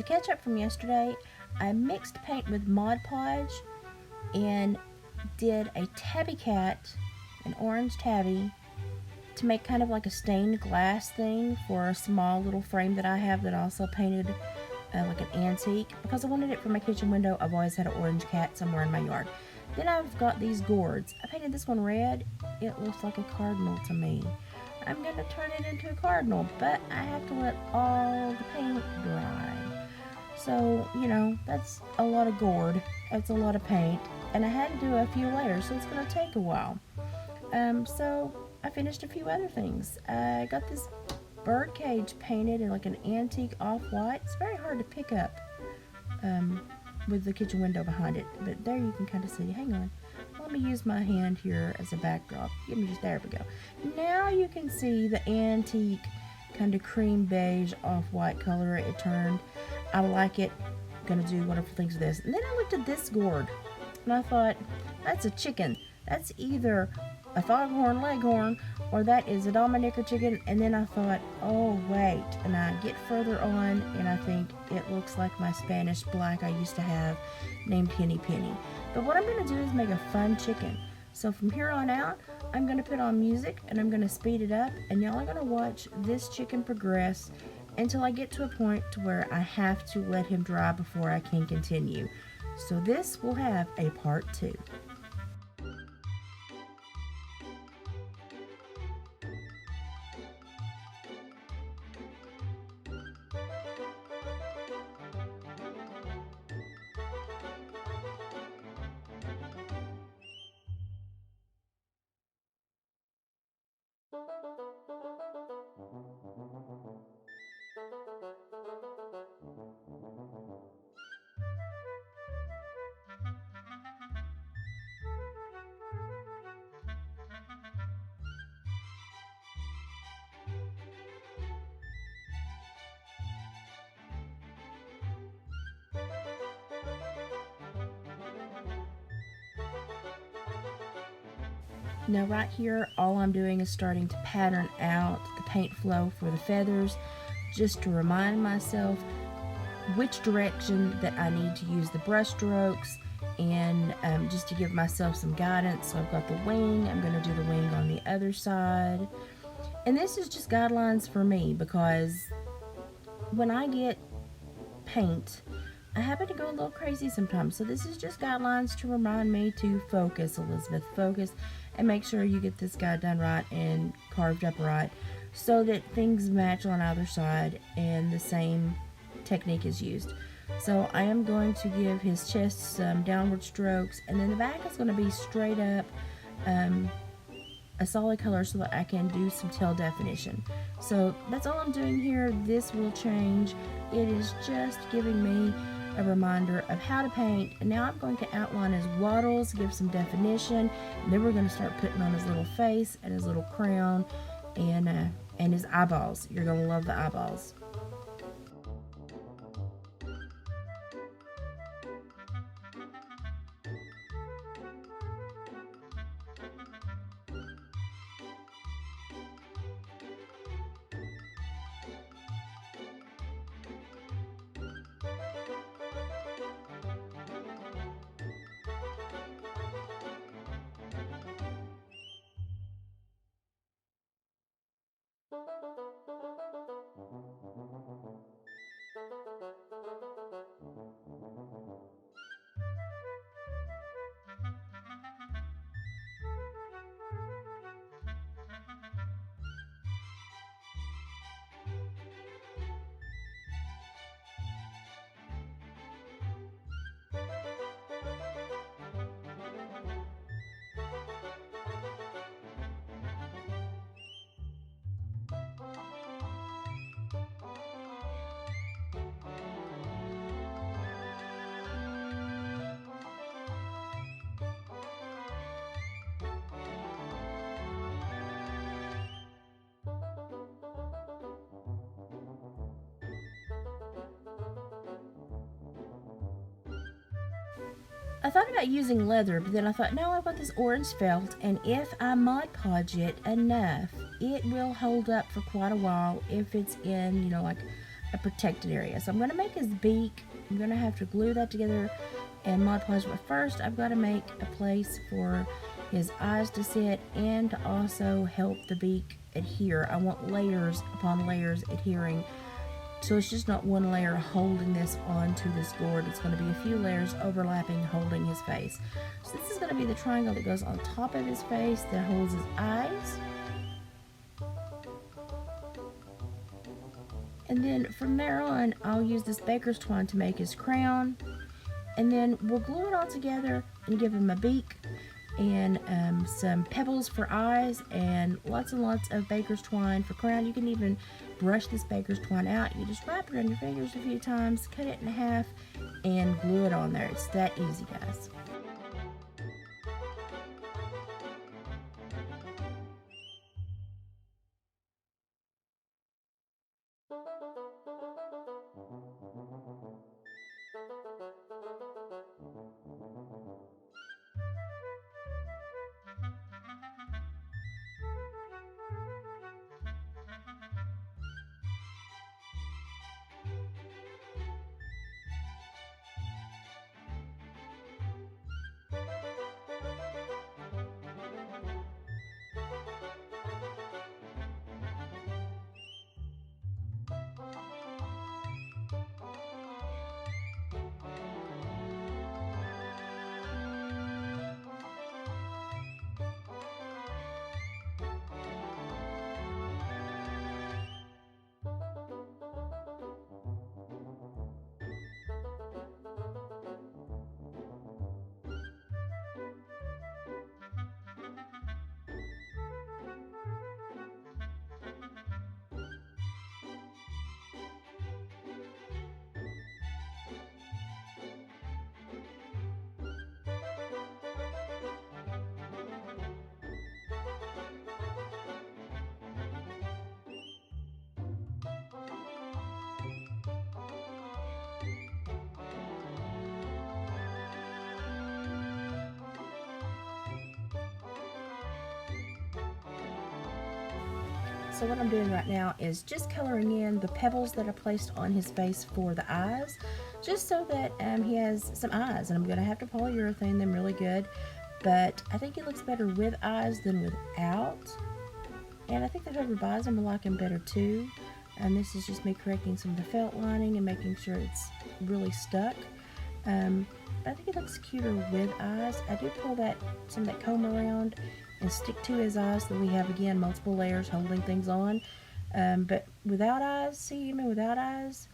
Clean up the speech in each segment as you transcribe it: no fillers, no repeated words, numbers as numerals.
to catch up from yesterday, I mixed paint with Mod Podge and did a tabby cat, an orange tabby, to make kind of like a stained glass thing for a small little frame that I have that I also painted like an antique because I wanted it for my kitchen window. I've always had an orange cat somewhere in my yard. Then I've got these gourds. I painted this one red. It looks like a cardinal to me. I'm going to turn it into a cardinal, but I have to let all the paint dry. So, that's a lot of gourd. That's a lot of paint. And I had to do a few layers, so it's going to take a while. So I finished a few other things. I got this bird cage painted in like an antique off-white. It's very hard to pick up with the kitchen window behind it, but there you can kind of see. Hang on. Let me use my hand here as a backdrop. There we go. Now you can see the antique kind of cream beige off-white color it turned. I like it. I'm gonna do wonderful things with this. And then I looked at this gourd and I thought, that's a chicken. That's either a foghorn leghorn or that is a Dominicker chicken. And then I thought, oh wait, and I get further on and I think it looks like my Spanish black I used to have named Henny Penny. But what I'm going to do is make a fun chicken. So from here on out, I'm going to put on music and I'm going to speed it up, and y'all are going to watch this chicken progress until I get to a point to where I have to let him dry before I can continue. So this will have a part 2. Now right here, all I'm doing is starting to pattern out the paint flow for the feathers, just to remind myself which direction that I need to use the brush strokes, and just to give myself some guidance. So I've got the wing. I'm going to do the wing on the other side. And this is just guidelines for me, because when I get paint, I happen to go a little crazy sometimes. So this is just guidelines to remind me to focus, Elizabeth, focus, and make sure you get this guy done right and carved up right so that things match on either side and the same technique is used. So I am going to give his chest some downward strokes, and then the back is going to be straight up a solid color so that I can do some tail definition. So that's all I'm doing here. This will change. It is just giving me a reminder of how to paint, and now I'm going to outline his wattles, give some definition, and then we're going to start putting on his little face and his little crown and his eyeballs. You're going to love the eyeballs. I thought about using leather, but then I thought, no, I've got this orange felt, and if I Mod Podge it enough, it will hold up for quite a while if it's in, like a protected area. So I'm going to make his beak. I'm going to have to glue that together and Mod Podge, but first I've got to make a place for his eyes to sit and to also help the beak adhere. I want layers upon layers adhering, so it's just not one layer holding this onto this gourd. It's going to be a few layers overlapping, holding his face. So this is going to be the triangle that goes on top of his face that holds his eyes. And then from there on, I'll use this baker's twine to make his crown. And then we'll glue it all together and give him a beak and some pebbles for eyes and lots of baker's twine for crown. You can even brush this baker's twine out. You just wrap it on your fingers a few times, cut it in half, and glue it on there. It's that easy, guys. So what I'm doing right now is just coloring in the pebbles that I placed on his face for the eyes, just so that he has some eyes. And I'm going to have to polyurethane them really good, but I think it looks better with eyes than without. And I think that whoever buys them will like them better too. And this is just me correcting some of the felt lining and making sure it's really stuck. But I think it looks cuter with eyes. I did pull some of that comb around and stick to his eyes so that we have, again, multiple layers holding things on. But without eyes, see him without eyes,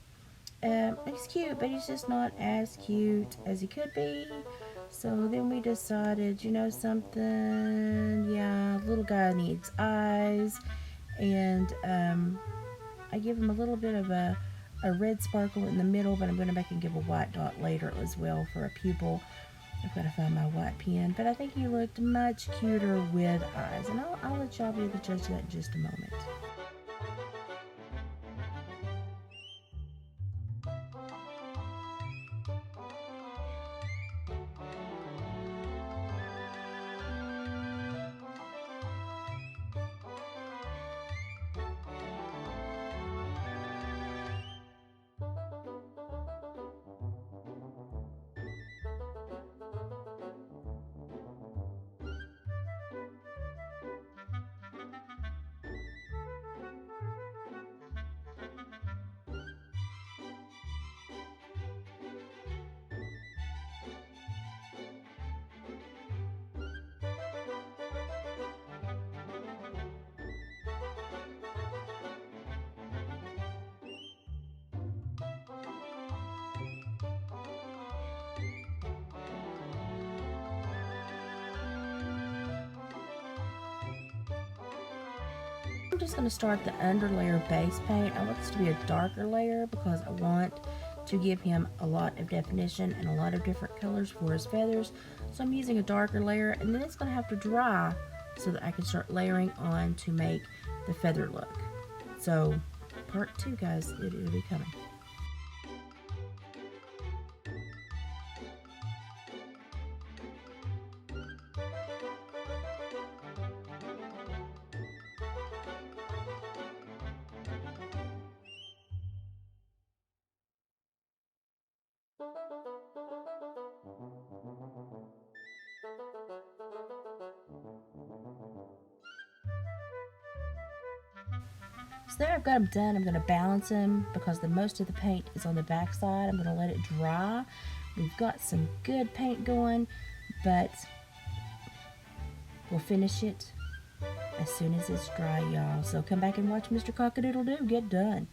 he's cute, but he's just not as cute as he could be. So then we decided, you know something, yeah, little guy needs eyes. And I give him a little bit of a red sparkle in the middle, but I'm going to make him give a white dot later as well for a pupil. I've got to find my white pen, but I think he looked much cuter with eyes, and I'll let y'all be the judge of that in just a moment. I'm just going to start the under layer base paint. I want this to be a darker layer because I want to give him a lot of definition and a lot of different colors for his feathers. So I'm using a darker layer, and then it's going to have to dry so that I can start layering on to make the feather look. So part 2, guys, it'll be coming. So there I've got them done. I'm going to balance them because the most of the paint is on the back side. I'm going to let it dry. We've got some good paint going, but we'll finish it as soon as it's dry, y'all. So come back and watch Mr. Cockadoodle-Doo get done.